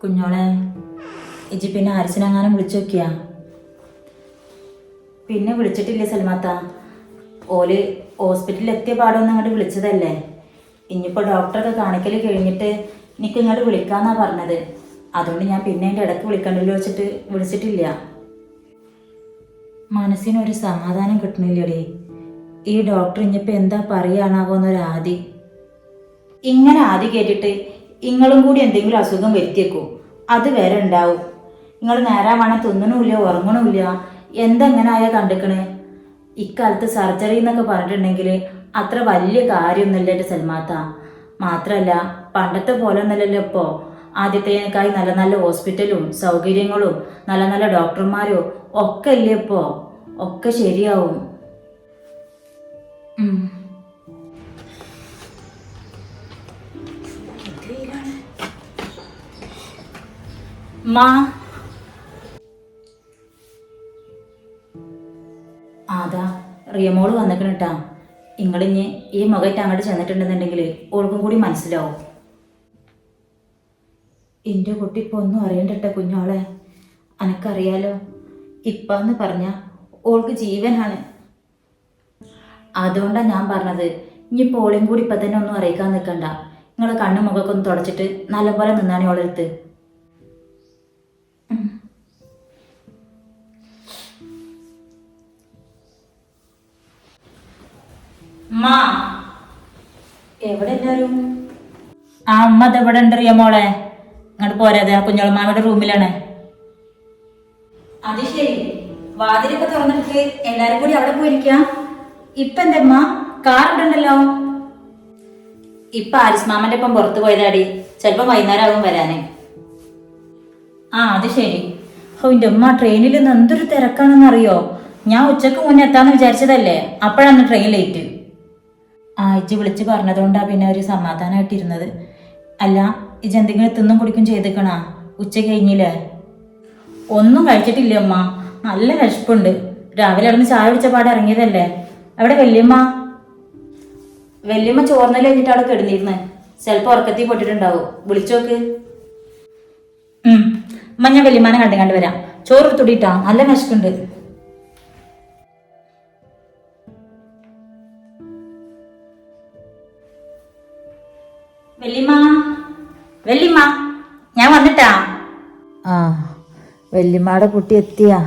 കുഞ്ഞോളെ ഇജി പിന്നെ ഹാരിസിനെങ്ങാനും വിളിച്ചു നോക്കിയാ? പിന്നെ വിളിച്ചിട്ടില്ലേ സൽമാത്ത? ഓല് ഹോസ്പിറ്റലിൽ എത്തിയ പാടൊന്നും അങ്ങോട്ട് വിളിച്ചതല്ലേ. ഇനിയിപ്പോൾ ഡോക്ടറൊക്കെ കാണിക്കൽ കഴിഞ്ഞിട്ട് എനിക്ക് ഇങ്ങോട്ട് വിളിക്കാന്നാ പറഞ്ഞത്. അതുകൊണ്ട് ഞാൻ പിന്നെ എൻ്റെ ഇടയ്ക്ക് വിളിക്കണ്ടല്ലോ വെച്ചിട്ട് വിളിച്ചിട്ടില്ല. മനസ്സിനൊരു സമാധാനം കിട്ടണില്ലടി. ഈ ഡോക്ടർ ഇനിയിപ്പോൾ എന്താ പറയാനാവോന്നൊരാദി. ഇങ്ങനെ ആദി കേട്ടിട്ട് നിങ്ങളും കൂടി എന്തെങ്കിലും അസുഖം വരുത്തിയേക്കൂ, അത് വരെ ഉണ്ടാവും. നിങ്ങൾ നേരാവണ്ണം തിന്നണമില്ല, ഉറങ്ങണമില്ല. എന്തെങ്ങനെ ആയാൽ കണ്ടിക്കണ്. ഇക്കാലത്ത് സർജറി എന്നൊക്കെ പറഞ്ഞിട്ടുണ്ടെങ്കിൽ അത്ര വലിയ കാര്യമൊന്നുമില്ല എൻ്റെ സൽമാത്ത. മാത്രമല്ല പണ്ടത്തെ പോലെ ഒന്നല്ലല്ലോ ഇപ്പോൾ. ആദ്യത്തേക്കായി നല്ല നല്ല ഹോസ്പിറ്റലും സൗകര്യങ്ങളും നല്ല നല്ല ഡോക്ടർമാരും ഒക്കെ ഇല്ലേ ഇപ്പോൾ. ഒക്കെ ശരിയാവും. മാ അതാ റിയമോള് വന്നിക്കണട്ടാ. നിങ്ങളിഞ്ഞ് ഈ മുഖമായിട്ട് അങ്ങോട്ട് ചെന്നിട്ടുണ്ടെന്നുണ്ടെങ്കിൽ ഓൾക്കും കൂടി മനസ്സിലാവും. എൻ്റെ കുട്ടി ഇപ്പോൾ ഒന്നും അറിയണ്ടട്ടെ കുഞ്ഞോളെ. അനക്കറിയാലോ, ഇപ്പാന്ന് പറഞ്ഞ ഓൾക്ക് ജീവനാണ്. അതുകൊണ്ടാണ് ഞാൻ പറഞ്ഞത്, ഇനിയിപ്പോൾ ഓളെയും കൂടി ഇപ്പം തന്നെ ഒന്നും അറിയിക്കാൻ നിൽക്കണ്ട. നിങ്ങളെ കണ്ണും മുഖമൊക്കെ ഒന്ന് തുടച്ചിട്ട് നല്ലപോലെ നിന്നാണ് ഓളെടുത്ത്. എവിടെ എല്ലാരും? ആ അമ്മ അതെവിടെ ഉണ്ടറിയ മോളെ. അങ്ങോട്ട് പോരാതെ ആ കുഞ്ഞോളമാരുടെ റൂമിലാണ്. അത് ശരി, വാതിലൊക്കെ തുറന്നിട്ട് എല്ലാരും കൂടി അവിടെ പോയിരിക്കാം. ഇപ്പൊ എന്തമ്മ കാർ ഉണ്ടല്ലോ? ഇപ്പൊ ആരിസ് മാമന്റെ ഒപ്പം പുറത്തു പോയതാടി. ചിലപ്പോ വൈകുന്നേരം ആകും വരാന്. ആ അത് ശരി. എൻ്റെ അമ്മ ട്രെയിനിൽ നിന്ന് എന്തൊരു തിരക്കാണെന്ന് അറിയോ? ഞാൻ ഉച്ചക്ക് മുന്നേ എത്താന്ന് വിചാരിച്ചതല്ലേ, അപ്പോഴാണ് ട്രെയിൻ ലേറ്റ്. ഇജ്ജ് വിളിച്ച് പറഞ്ഞതുകൊണ്ടാ പിന്നെ ഒരു സമാധാനമായിട്ടിരുന്നത്. അല്ല, ഇജ്ജ് എന്തെങ്കിലും തിന്നും കുടിക്കും ചെയ്തേക്കണാ? ഉച്ച കഴിഞ്ഞില്ലേ? ഒന്നും കഴിച്ചിട്ടില്ല അമ്മ, നല്ല വിശപ്പുണ്ട്. രാവിലെ അവിടെ ചായ കുടിച്ച പാടെ ഇറങ്ങിയതല്ലേ. എവിടെ വല്യമ്മ? വല്യമ്മ ചോർന്നല് കഴിഞ്ഞിട്ട് അവിടെ കിടന്നിരുന്ന്. ചിലപ്പോൾ ഉറക്കത്തിൽ പൊട്ടിട്ടുണ്ടാവും. വിളിച്ചോക്ക്. അമ്മ ഞാൻ വല്യമ്മാനെ കണ്ടു വരാം. ചോറ് തുടിയിട്ടാ, നല്ല വിശക്കുണ്ട്. വല്യമ്മ, വല്യമ്മ, ഞാൻ വന്നിട്ടാ. ആ, വല്യമ്മയുടെ കുട്ടി എത്തിയാ?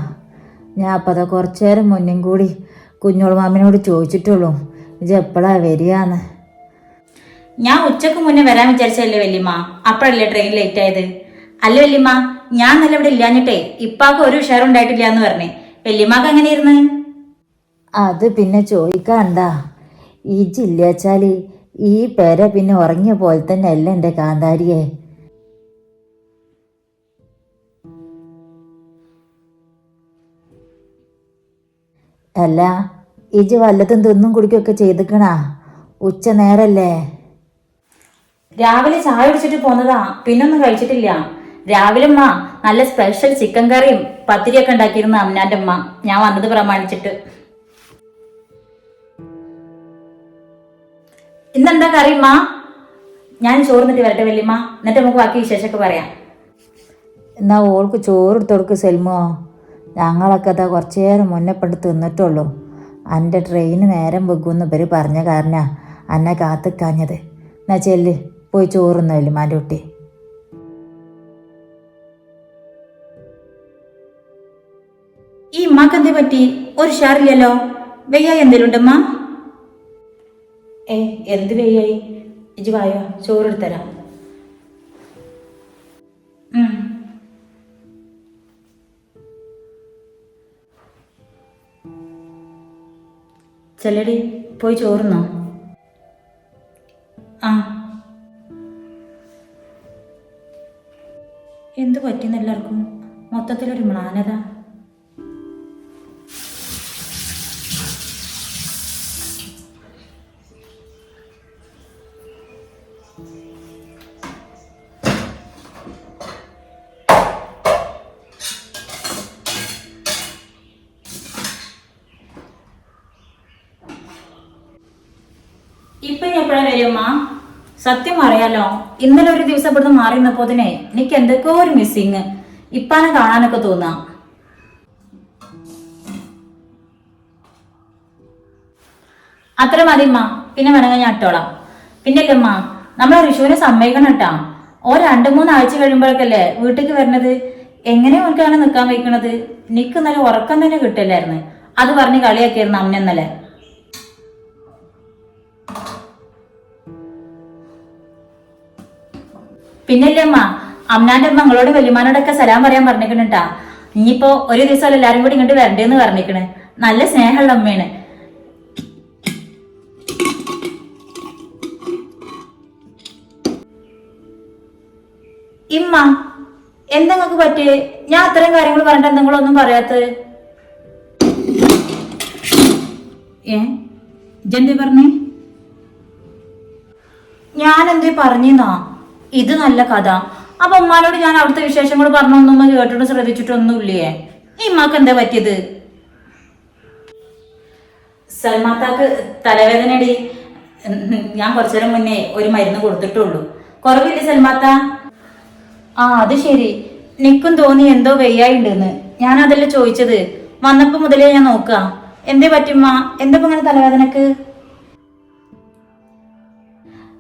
ഞാൻ അപ്പം അതാ കുറച്ചു നേരം മുന്നും കൂടി കുഞ്ഞോള് മാമിനോട് ചോദിച്ചിട്ടുള്ളൂ ഇത് എപ്പോഴാ വരികയെന്ന്. ഞാൻ ഉച്ചക്ക് മുന്നേ വരാൻ വിചാരിച്ചല്ലേ വല്യമ്മ, അപ്പോഴല്ലേ ട്രെയിൻ ലേറ്റ് ആയത്. അല്ല വല്യമ്മ, ഞാൻ നല്ല ഇവിടെ ഇല്ലാഞ്ഞിട്ടേ ഇപ്പാക്ക് ഒരു ഉഷാറുണ്ടായിട്ടില്ല എന്ന് പറഞ്ഞേ. വല്യമ്മക്ക് എങ്ങനെയായിരുന്നു? അത് പിന്നെ ചോദിക്കാണ്ടാ. ഈ ജില്ലാച്ചാൽ ഈ പേര പിന്നെ ഉറങ്ങിയ പോലെ തന്നെ അല്ല എൻ്റെ കാന്താരിയെ. അല്ല, ഇജ് വല്ലതും തിന്നും കുടിക്കുകയൊക്കെ ചെയ്തിക്കണാ? ഉച്ച നേരല്ലേ? രാവിലെ ചായ കുടിച്ചിട്ട് പോന്നതാ, പിന്നൊന്നും കഴിച്ചിട്ടില്ല. രാവിലെ അമ്മ നല്ല സ്പെഷ്യൽ ചിക്കൻ കറിയും പത്തിരിയൊക്കെ ഉണ്ടാക്കിയിരുന്നു അമ്നാന്റെ അമ്മ, ഞാൻ വന്നത് പ്രമാണിച്ചിട്ട്. ഇന്നെന്താ കറി അമ്മ? ഞാൻ ചോറിന്നിട്ട് വരട്ടെ വല്യമ്മ, എന്നിട്ട് നമുക്ക് ബാക്കി വിശേഷമൊക്കെ പറയാം. എന്നാ ഓൾക്ക് ചോറ് എടുത്ത് കൊടുക്ക് സെൽമോ. ഞങ്ങളൊക്കെ അതാ കുറച്ചു നേരം മുന്നപ്പെട്ട് തിന്നിട്ടുള്ളൂ. എൻ്റെ ട്രെയിന് നേരം വെക്കുമെന്ന് ഇവർ പറഞ്ഞ കാരണമാണ് എന്നെ കാത്തിക്കാഞ്ഞത്. എന്നാ ചെല്ല്, പോയി ചോറുന്നോ വല്യമ്മാൻ്റെ കുട്ടി. ഈ ഉമ്മാക്ക് എന്തേ പറ്റി? ഒരു ഉഷാറില്ലല്ലോ. വെയ്യായി എന്തേലും ഉണ്ടമ്മ? എന്ത് വെയ്യായി? ഇജ് വായോ, ചോറെടുത്തരാം. ചെല്ലടി, പോയി ചോറുന്നോ. എന്തു പറ്റിന്ന് എല്ലാവർക്കും? മൊത്തത്തിലൊരു മ്ലാനത. ഇപ്പൊ എപ്പോഴാ വരുമ്മ? സത്യം അറിയാലോ, ഇന്നലെ ഒരു ദിവസം ഇവിടുന്ന് മാറി നിന്നപ്പോതിനെ എനിക്ക് എന്തൊക്കെയോ ഒരു മിസ്സിങ്. ഇപ്പാനെ കാണാനൊക്കെ തോന്നാം. അത്ര മതിമ്മ, പിന്നെ വേണമെങ്കിൽ ഞാൻ ഇട്ടോളാം. പിന്നല്ലമ്മ, നമ്മളെ ഋഷുവിനെ സമ്മതിക്കണം കേട്ടാ. 2-3 ആഴ്ച കഴിയുമ്പോഴൊക്കെയല്ലേ വീട്ടിലേക്ക് വരണത്. എങ്ങനെ ഓർക്കാണ് നിൽക്കാൻ വയ്ക്കണത്? എനിക്ക് നല്ല ഉറക്കം തന്നെ കിട്ടില്ലായിരുന്നു. അത് പറഞ്ഞ് കളിയാക്കിയായിരുന്നു അമ്മ ഇന്നലെ. പിന്നല്ലേ അമ്മ, അമ്മാന്റെ അമ്മ നിങ്ങളോട് വല്യമാനോടൊക്കെ സലാം പറയാൻ പറഞ്ഞിരിക്കണട്ടാ. ഇനിയിപ്പോ ഒരു ദിവസം എല്ലാരും കൂടി ഇങ്ങോട്ട് വരണ്ടേന്ന് പറഞ്ഞിരിക്കണേ. നല്ല സ്നേഹമുള്ള അമ്മയാണ്. ഇമ്മ, എന്താ നിങ്ങൾക്ക് പറ്റിയേ? ഞാൻ അത്തരം കാര്യങ്ങൾ പറഞ്ഞിട്ട് നിങ്ങളൊന്നും പറയാത്തത്? ഇജെന്തേ പറഞ്ഞേ? ഞാൻ എന്തേ പറഞ്ഞാ? ഇത് നല്ല കഥ. അപ്പൊ ഉമ്മാനോട് ഞാൻ അവിടുത്തെ വിശേഷങ്ങൾ പറഞ്ഞൊന്നും കേട്ടിട്ട് ശ്രദ്ധിച്ചിട്ടൊന്നുമില്ലേ? ഈ ഉമ്മാക്ക് എന്താ പറ്റിയത്? സൽമാത്താക്ക് തലവേദനടി. ഞാൻ കുറച്ചു നേരം മുന്നേ ഒരു മരുന്ന് കൊടുത്തിട്ടുള്ളൂ. കുറവില്ലേ സൽമാത്ത? അത് ശരി. നിക്കും തോന്നി എന്തോ വയ്യായിണ്ടെന്ന്. ഞാൻ അതല്ലേ ചോദിച്ചത്. വന്നപ്പോ മുതലേ ഞാൻ നോക്കാം. എന്തേ പറ്റുമ്മ? എന്താ ഇങ്ങനെ തലവേദനക്ക്?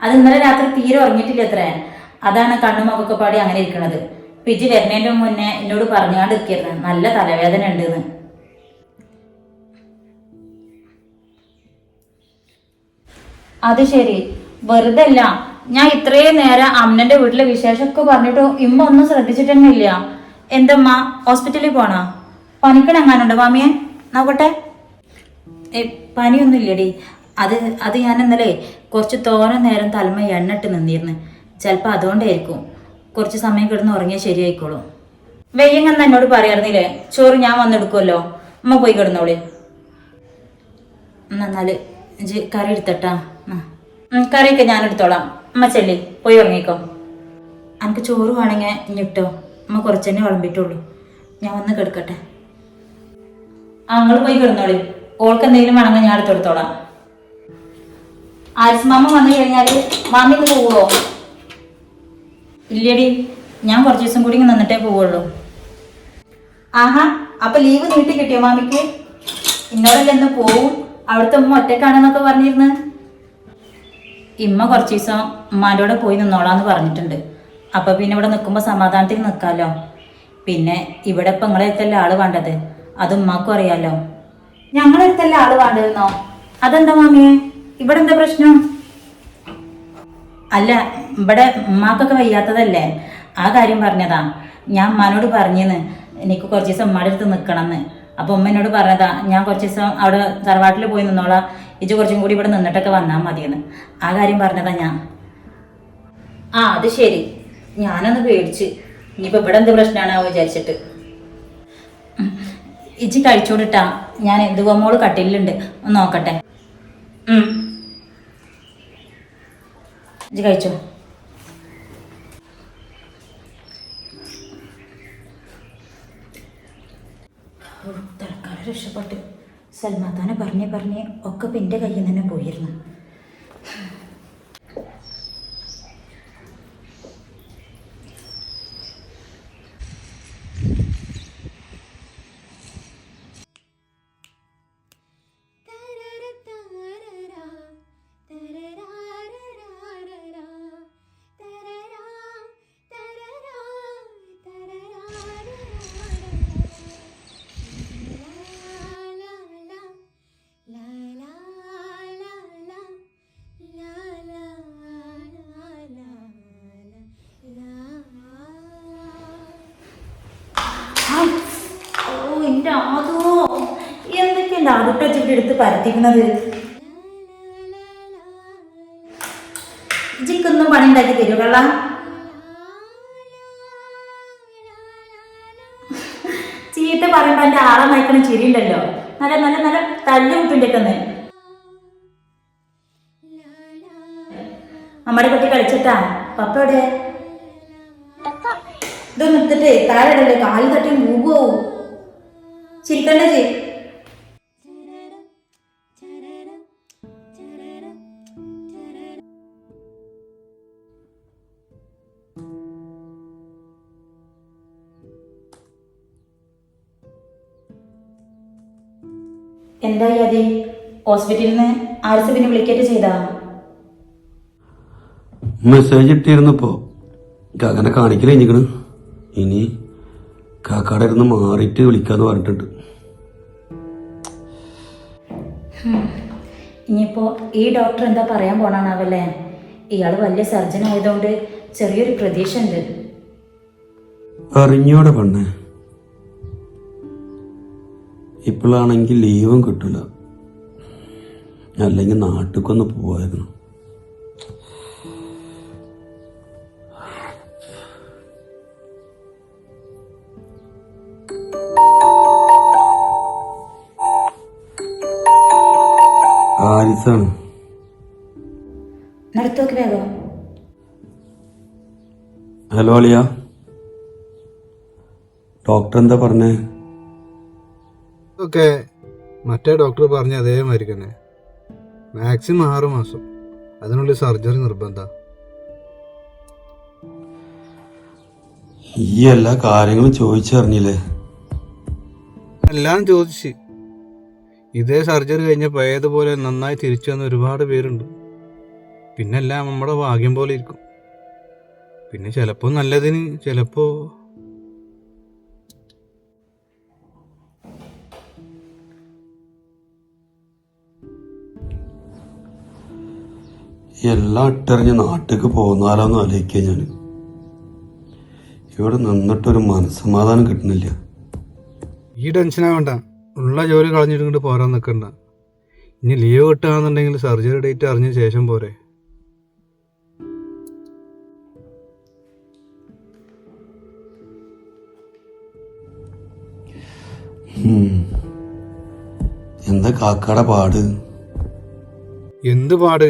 അത് ഇന്നലെ രാത്രി തീരെ ഉറങ്ങിയിട്ടില്ല അത്രേ. അതാണ് കണ്ണുമൊക്കെ പാടി അങ്ങനെ ഇരിക്കണത്. പിജി വരുന്നതിന്റെ മുന്നേ എന്നോട് പറഞ്ഞാണ്ടിരിക്കരുത് നല്ല തലവേദന ഉണ്ടെന്ന്. അത് ശരി. വെറുതെ അല്ല, ഞാൻ ഇത്രയും നേരം അമ്മന്റെ വീട്ടിലെ വിശേഷമൊക്കെ പറഞ്ഞിട്ടോ ഇമ്മ ഒന്നും ശ്രദ്ധിച്ചിട്ടന്നെ ഇല്ല. എന്തമ്മ, ഹോസ്പിറ്റലിൽ പോണോ? പനിക്കണെങ്ങാനുണ്ടോ മാമിയെ? നോക്കട്ടെ. പനിയൊന്നും ഇല്ലടി. അത് ഞാൻ ഇന്നലെ കുറച്ച് തോനെ നേരം തലമ എണ്ണിട്ട് നിന്നിരുന്നു. ചിലപ്പോൾ അതുകൊണ്ടായിരിക്കും. കുറച്ച് സമയം കിടന്ന് ഉറങ്ങിയാൽ ശരിയായിക്കോളൂ. വെയ്യങ്ങന്ന് എന്നോട് പറയാറുന്നില്ലേ? ചോറ് ഞാൻ വന്നെടുക്കുമല്ലോ. അമ്മ പോയി കിടന്നോളി. എന്നാല് കറി എടുത്തട്ടാ. കറിയൊക്കെ ഞാൻ എടുത്തോളാം. അമ്മ ചെല്ലി പോയി ഉറങ്ങിക്കോ. എനിക്ക് ചോറ് വേണമെങ്കിൽ ഇഞ്ഞിട്ടോ. അമ്മ കുറച്ച് തന്നെ വിളമ്പിട്ടുള്ളൂ. ഞാൻ വന്ന് കിടക്കട്ടെ. നിങ്ങൾ പോയി കിടന്നോളി. ഓൾക്ക് എന്തെങ്കിലും വേണമെങ്കിൽ ഞാൻ എടുത്തെടുത്തോളാം. ആരിസ് മാമ വന്നു കഴിഞ്ഞാല് മാമി ഇന്ന് പോവോ? ഇല്ലടി, ഞാൻ കുറച്ച് ദിവസം കൂടി നിന്നിട്ടേ പോവുള്ളൂ. ആഹാ, അപ്പൊ ലീവ് നീട്ടി കിട്ടിയോ മാമിക്ക്? ഇന്നോടല്ലേ എന്ന് പോവും. അവിടുത്തെ ഉമ്മ ഒറ്റക്കാണെന്നൊക്കെ പറഞ്ഞിരുന്നു. ഇമ്മ കുറച്ച് ദിവസം ഉമ്മാൻ്റെ കൂടെ പോയി നിന്നോളാന്ന് പറഞ്ഞിട്ടുണ്ട്. അപ്പൊ പിന്നെ ഇവിടെ നിൽക്കുമ്പോൾ സമാധാനത്തിൽ നിൽക്കാമല്ലോ. പിന്നെ ഇവിടെ ഇപ്പം നിങ്ങളെ അടുത്തല്ല ആള് വേണ്ടത്. അത് ഉമ്മാക്കും അറിയാലോ. ഞങ്ങളെ അടുത്തല്ല ആള് വേണ്ടതെന്നോ? അതെന്താ മാമിയെ, ഇവിടെ എന്താ പ്രശ്നം? അല്ല, ഇവിടെ ഉമ്മാക്കൊക്കെ വയ്യാത്തതല്ലേ, ആ കാര്യം പറഞ്ഞതാ. ഞാൻ ഉമ്മാനോട് പറഞ്ഞെന്ന് എനിക്ക് കുറച്ച് ദിവസം ഉമ്മാടെ അടുത്ത് നിൽക്കണമെന്ന്. അപ്പൊ ഉമ്മ എന്നോട് പറഞ്ഞതാ ഞാൻ കുറച്ച് ദിവസം അവിടെ തറവാട്ടിൽ പോയി നിന്നോളാം, ഇജ് കുറച്ചും കൂടി ഇവിടെ നിന്നിട്ടൊക്കെ വന്നാൽ മതിയെന്ന്. ആ കാര്യം പറഞ്ഞതാ ഞാൻ. അത് ശരി. ഞാനൊന്ന് പേടിച്ച് ഇനിയിപ്പോൾ ഇവിടെ എന്ത് പ്രശ്നമാണോ വിചാരിച്ചിട്ട്. ഇജ് കഴിച്ചോടിട്ടാ. ഞാൻ എന്തുവമ്മോള് കട്ടിലുണ്ട്, ഒന്ന് നോക്കട്ടെ. ഇജ് കഴിച്ചോ. തൽക്കാലം രക്ഷപ്പെട്ട്. സൽമാത്താനെ പറഞ്ഞ് ഒക്കെ എൻ്റെ കയ്യിൽ നിന്ന് തന്നെ പോയിരുന്നു. എന്തൊക്കെയല്ല അതുട്ടച്ചിട്ട് എടുത്ത് പരത്തിക്കുന്നത്. ജിക്കൊന്നും പണി ഉണ്ടാക്കി തരൂ കള്ള. ചീത്ത പറയുമ്പോ എന്റെ ആളെ മയക്കണ ചിരി ഉണ്ടല്ലോ, നല്ല നല്ല നല്ല തല്ലി കുപ്പിണ്ടൊക്കെ. നമ്മുടെ കുട്ടി കളിച്ചിട്ടാ. പപ്പ എവിടെ? ഇതൊന്നും എടുത്തിട്ട് താഴെ ഇടല്ലേ, കാലിൽ തട്ടി മൂവോ. ചിരിക്കണ്ടേ ചേ. എന്തായി അതി? ഹോസ്പിറ്റലിൽ നിന്ന് ആരിസ് പിന്നെ വിളിക്കട്ട് ചെയ്താ? മെസ്സേജ് ഇട്ടിരുന്നപ്പോ കാക്കനെ കാണിക്കൽ കഴിഞ്ഞിക്കണ്. ഇനി കാക്കാടെ ഇരുന്ന് മാറിയിട്ട് വിളിക്കാന്ന് പറഞ്ഞിട്ടുണ്ട്. ഇനിയിപ്പോ ഈ ഡോക്ടർ എന്താ പറയാൻ പോണാണാവല്ലേ? ഇയാള് വലിയ സർജൻ ആയതുകൊണ്ട് ചെറിയൊരു പ്രതീക്ഷ ഉണ്ട്. അറിഞ്ഞോടെ പെണ്ണെ, ഇപ്പോഴാണെങ്കിൽ ലീവും കിട്ടില്ല. അല്ലെങ്കിൽ നാട്ടിലേക്കൊന്ന് പോവായിരുന്നു. ആരിസാണ്. നടത്തോക്ക് വേഗം. ഹലോ അളിയ, ഡോക്ടർ എന്താ പറഞ്ഞേ? ഓക്കെ, മറ്റേ ഡോക്ടർ പറഞ്ഞ അതേമാതിരി തന്നെ. മാക്സിമം 6 മാസം, അതിനുള്ളിൽ സർജറി നിർബന്ധം. ഈ എല്ലാ കാര്യങ്ങളും ചോദിച്ചറിഞ്ഞില്ലേ? എല്ലാം ചോദിച്ച്. ഇതേ സർജറി കഴിഞ്ഞപ്പോൾ ഏതുപോലെ നന്നായി തിരിച്ചു വന്ന ഒരുപാട് പേരുണ്ട്. പിന്നെ എല്ലാം നമ്മുടെ ഭാഗ്യം പോലെ ഇരിക്കും. പിന്നെ ചിലപ്പോൾ നല്ലതിന്, ചിലപ്പോൾ എല്ലാം ഇട്ടെറിഞ്ഞ് നാട്ടിലേക്ക് പോന്നാലോന്ന് ആലോചിക്കുക. ഞാൻ ഇവിടെ നിന്നിട്ടൊരു മനസ്സമാധാനം കിട്ടുന്നില്ല. ഈ ടെൻഷനാവണ്ട. ഉള്ള ജോലി കളഞ്ഞിട്ട് ഇങ്ങോട്ട് പോരാൻ നിൽക്കണ്ട. ഇനി ലീവ് കിട്ടുകയാണെന്നുണ്ടെങ്കിൽ സർജറി ഡേറ്റ് അറിഞ്ഞ ശേഷം പോരെ. എന്താ കാക്കാടെ പാട്? എന്ത് പാട്?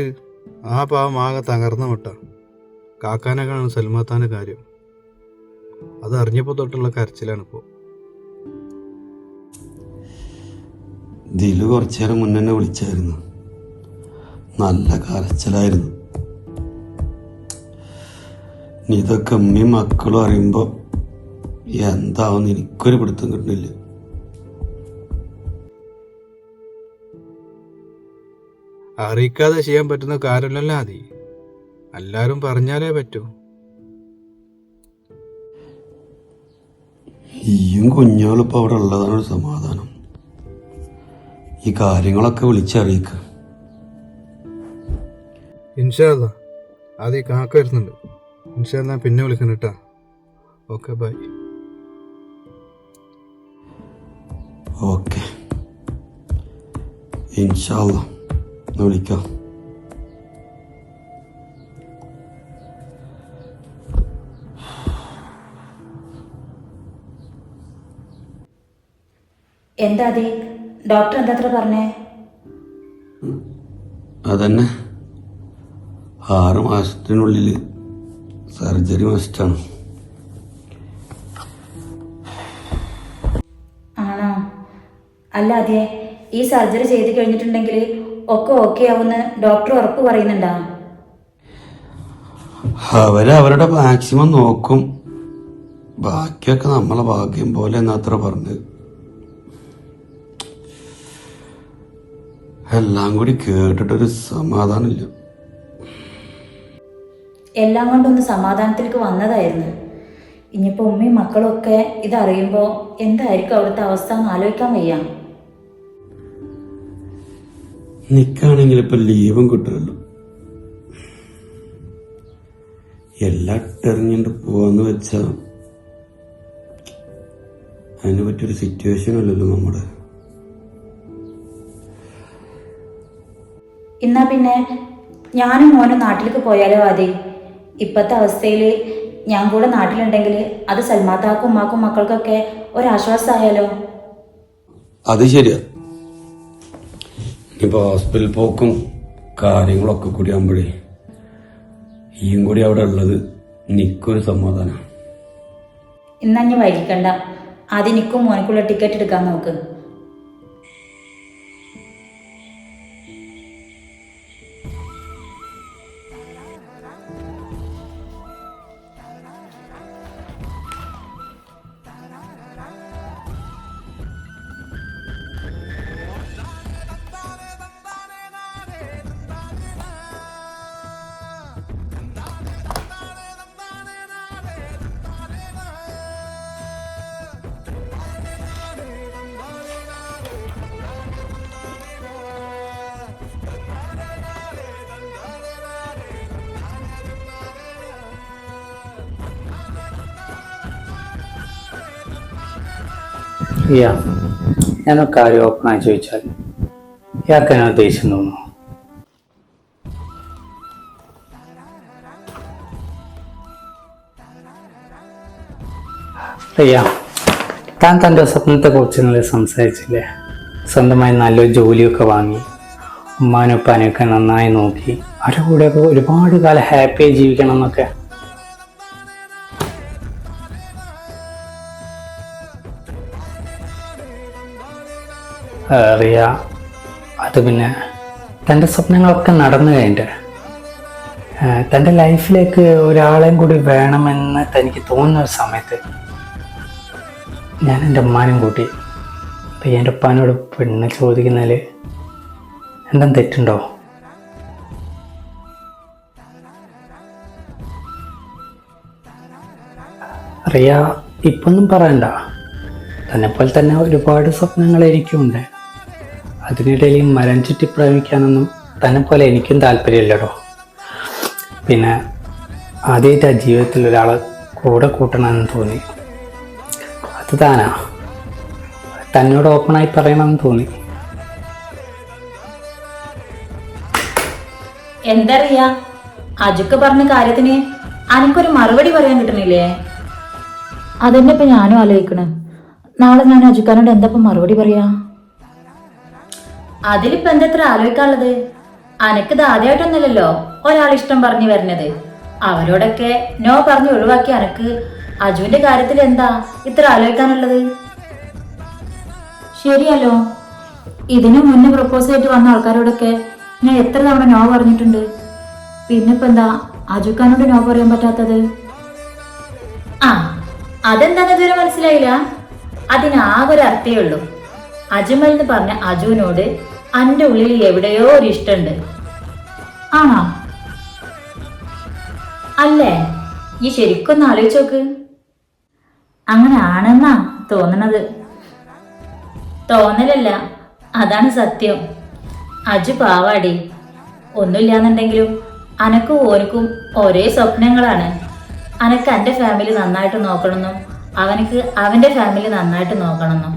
ആ പാവം ആകെ തകർന്ന വിട്ട. കാക്കാനൊക്കെയാണ് സൽമാത്താൻ്റെ കാര്യം. അത് അറിഞ്ഞപ്പോൾ തൊട്ടുള്ള കരച്ചിലാണിപ്പോൾ. ദിലു കുറച്ചു നേരം മുന്നേ വിളിച്ചായിരുന്നു. നല്ല കരച്ചിലായിരുന്നു. ഇതൊക്കെ അമ്മയും മക്കളും അറിയുമ്പോൾ എന്താവുമെന്ന് എനിക്കൊരു പിടുത്തം കിട്ടുന്നില്ല. അറിയിക്കാതെ ചെയ്യാൻ പറ്റുന്ന കാര്യമല്ലല്ലോ അതി. എല്ലാവരും പറഞ്ഞാലേ പറ്റൂ. ഈയും കുഞ്ഞോളും ഇപ്പം അവിടെ ഉള്ളതാണ് ഒരു സമാധാനം. ഈ കാര്യങ്ങളൊക്കെ വിളിച്ചറിയിക്ക. ഇൻഷാ അല്ലാ, ആദ്യം കാക്ക വരുന്നുണ്ട്. ഇൻഷാ അല്ലാ പിന്നെ വിളിക്കണം കേട്ടാ. Okay, by. ഓക്കെ, ഇൻഷാ അല്ലാ വിളിക്കാം. എന്താ അതി? ഡോക്ടർ എന്താ അത്ര പറഞ്ഞേ? അതന്നെ, 6 മാസത്തിനുള്ളിൽ സർജറി മസ്റ്റാണ്. ആണോ? അല്ല അതെ, ഈ സർജറി ചെയ്ത് കഴിഞ്ഞിട്ടുണ്ടെങ്കിൽ ഒക്കെ ഓക്കെ ആവുമെന്ന് ഡോക്ടർ ഉറപ്പ് പറയുന്നുണ്ടോ? അവരുടെ മാക്സിമം നോക്കും. ബാക്കിയൊക്കെ നമ്മളെ ഭാഗ്യം പോലെ എന്നത്ര പറഞ്ഞത്. എല്ലാം കൂടി കേട്ടിട്ടൊരു സമാധാനമില്ല. എല്ലാം കൊണ്ടൊന്ന് സമാധാനത്തിലേക്ക് വന്നതായിരുന്നു. ഇനിയിപ്പോൾ ഉമ്മയും മക്കളും ഒക്കെ ഇതറിയുമ്പോൾ എന്തായിരിക്കും അവിടുത്തെ അവസ്ഥ എന്ന് ആലോചിക്കാൻ വയ്യ. നിക്കാണെങ്കിൽ ഇപ്പൊ ലീവും കിട്ടുമല്ലോ. എല്ലാം ഇട്ടെറിഞ്ഞിട്ട് പോവാന്ന് വെച്ചാ അതിനെ പറ്റിയൊരു സിറ്റുവേഷൻ അല്ലല്ലോ നമ്മുടെ. എന്നാ പിന്നെ ഞാനും മോനും നാട്ടിലേക്ക് പോയാലോ ആദ്യം? ഇപ്പോഴത്തെ അവസ്ഥയിൽ ഞാൻ കൂടെ നാട്ടിലുണ്ടെങ്കിൽ അത് സൽമാത്താക്കും ഉമ്മാക്കും മക്കൾക്കൊക്കെ ഒരാശ്വാസമായാലോ? അത് ശരിയാ. ഇനിയിപ്പോ ഹോസ്പിറ്റൽ പോക്കും കാര്യങ്ങളൊക്കെ കൂടി ആകുമ്പോഴേ ഈയും കൂടി അവിടെ ഉള്ളത് എനിക്കൊരു സമാധാനം. ഇന്നാ ഞാൻ വൈകിക്കണ്ട. ആദ്യം നിൽക്കും മോനക്കുള്ള ടിക്കറ്റ് എടുക്കാൻ നോക്ക്. റിയ, ഞാനൊരു കാര്യം ഓപ്പണായി ചോദിച്ചാൽ ഇയാൾക്ക് ഞാൻ ദേഷ്യം തോന്നുന്നു? റിയ, താൻ തൻ്റെ സ്വപ്നത്തെ കുറിച്ച് ഇന്നലെ സംസാരിച്ചില്ലേ? സ്വന്തമായി നല്ലൊരു ജോലിയൊക്കെ വാങ്ങി ഉമ്മാനും ഉപ്പാനെയൊക്കെ നന്നായി നോക്കി അവരുടെ കൂടെയൊക്കെ ഒരുപാട് കാലം ഹാപ്പിയായി ജീവിക്കണം എന്നൊക്കെ. റിയ, അത് പിന്നെ തൻ്റെ സ്വപ്നങ്ങളൊക്കെ നടന്നു കഴിഞ്ഞിട്ട് തൻ്റെ ലൈഫിലേക്ക് ഒരാളെയും കൂടി വേണമെന്ന് തനിക്ക് തോന്നുന്ന ഒരു സമയത്ത് ഞാൻ എൻ്റെ ഉമ്മാനും കൂട്ടി എൻ്റെ ഉപ്പാനോട് പെണ്ണ് ചോദിക്കുന്നതിൽ എന്താ തെറ്റുണ്ടോ? റിയ, ഇപ്പൊന്നും പറയണ്ട. തന്നെപ്പോലെ തന്നെ ഒരുപാട് സ്വപ്നങ്ങൾ എനിക്കുണ്ട്. അതിനിടയിൽ മരം ചുറ്റി പ്രേമിക്കാനൊന്നും തന്നെപ്പോലെ എനിക്കും താല്പര്യമില്ലടോ. പിന്നെ ആദ്യമായിട്ട് ആ ജീവിതത്തിൽ ഒരാളെ കൂടെ കൂട്ടണമെന്ന് തോന്നി. അത് താനാ തന്നോട് ഓപ്പണായി പറയണമെന്ന് തോന്നി. എന്തറിയാ അജുക്ക് പറഞ്ഞ കാര്യത്തിന് അനക്കൊരു മറുപടി പറയാൻ കിട്ടണില്ലേ? അതന്നെ ഇപ്പം ഞാനും ആലോചിക്കണേ. നാളെ ഞാൻ അജുക്കാനോട് എന്താ ഇപ്പം മറുപടി പറയാ? അതിലിപ്പോ എന്തത്ര ആലോചിക്കാനുള്ളത്? അനക്കിത് ആദ്യമായിട്ടൊന്നുമല്ലല്ലോ ഒരാളിഷ്ടം പറഞ്ഞു വരുന്നത്. അവരോടൊക്കെ നോ പറഞ്ഞ് ഒഴിവാക്കി അനക്ക് അജുവിന്റെ കാര്യത്തിൽ എന്താ ഇത്ര ആലോചിക്കാനുള്ളത്? ശരിയല്ലോ, ഇതിനു മുന്നേ പ്രപ്പോസ് ആയിട്ട് വന്ന ആൾക്കാരോടൊക്കെ ഞാൻ എത്ര തവണ നോ പറഞ്ഞിട്ടുണ്ട്. പിന്നെ ഇപ്പൊ എന്താ അജുക്കാനോട് നോ പറയാൻ പറ്റാത്തത്? ആ, അതെന്താന്ന് ഇതുവരെ മനസ്സിലായില്ല? അതിനാകെ ഒരു അർത്ഥേ ഉള്ളൂ. അജ്മൽ എന്ന് പറഞ്ഞ അജുവിനോട് അന്റെ ഉള്ളിൽ എവിടെയോ ഒരു ഇഷ്ടമുണ്ട്. ആണോ? അല്ലേ? ഈ ശരിക്കൊന്ന് ആലോചിച്ച് നോക്ക്. അങ്ങനെ ആണെന്നാ തോന്നണത്. തോന്നലല്ല, അതാണ് സത്യം. അജു പാവാടി. ഒന്നുമില്ലാന്നുണ്ടെങ്കിലും അനക്കും ഓനക്കും ഒരേ സ്വപ്നങ്ങളാണ്. അനക്ക് എൻ്റെ ഫാമിലി നന്നായിട്ട് നോക്കണമെന്നും അവനക്ക് അവൻ്റെ ഫാമിലി നന്നായിട്ട് നോക്കണമെന്നും.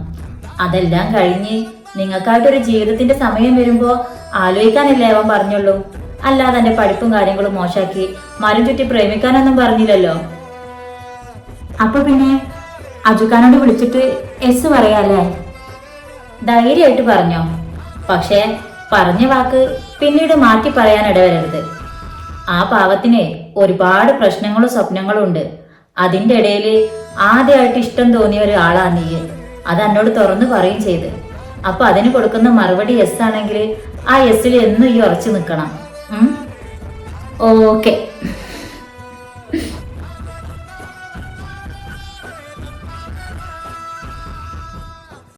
അതെല്ലാം കഴിഞ്ഞ് നിങ്ങൾക്കായിട്ടൊരു ജീവിതത്തിന്റെ സമയം വരുമ്പോൾ ആലോചിക്കാനല്ലേ അവൻ പറഞ്ഞുള്ളൂ. അല്ലാതെ എൻ്റെ പഠിപ്പും കാര്യങ്ങളും മോശാക്കി മരം ചുറ്റി പ്രേമിക്കാനൊന്നും പറഞ്ഞില്ലല്ലോ. അപ്പൊ പിന്നെ അജുക്കാനോട് വിളിച്ചിട്ട് എസ് പറയാല്ലേ? ധൈര്യമായിട്ട് പറഞ്ഞോ. പക്ഷേ പറഞ്ഞ വാക്ക് പിന്നീട് മാറ്റി പറയാൻ ഇടവരരുത്. ആ പാവത്തിന് ഒരുപാട് പ്രശ്നങ്ങളും സ്വപ്നങ്ങളും ഉണ്ട്. അതിൻ്റെ ഇടയിൽ ആദ്യമായിട്ട് ഇഷ്ടം തോന്നിയ ഒരാളാ നീ. അത് എന്നോട് തുറന്നു പറയും ചെയ്ത്. അപ്പൊ അതിന് കൊടുക്കുന്ന മറുപടി എസ് ആണെങ്കിൽ ആ എസ്സിൽ എന്നും ഈ ഉറച്ചു നിൽക്കണം. ഓക്കെ.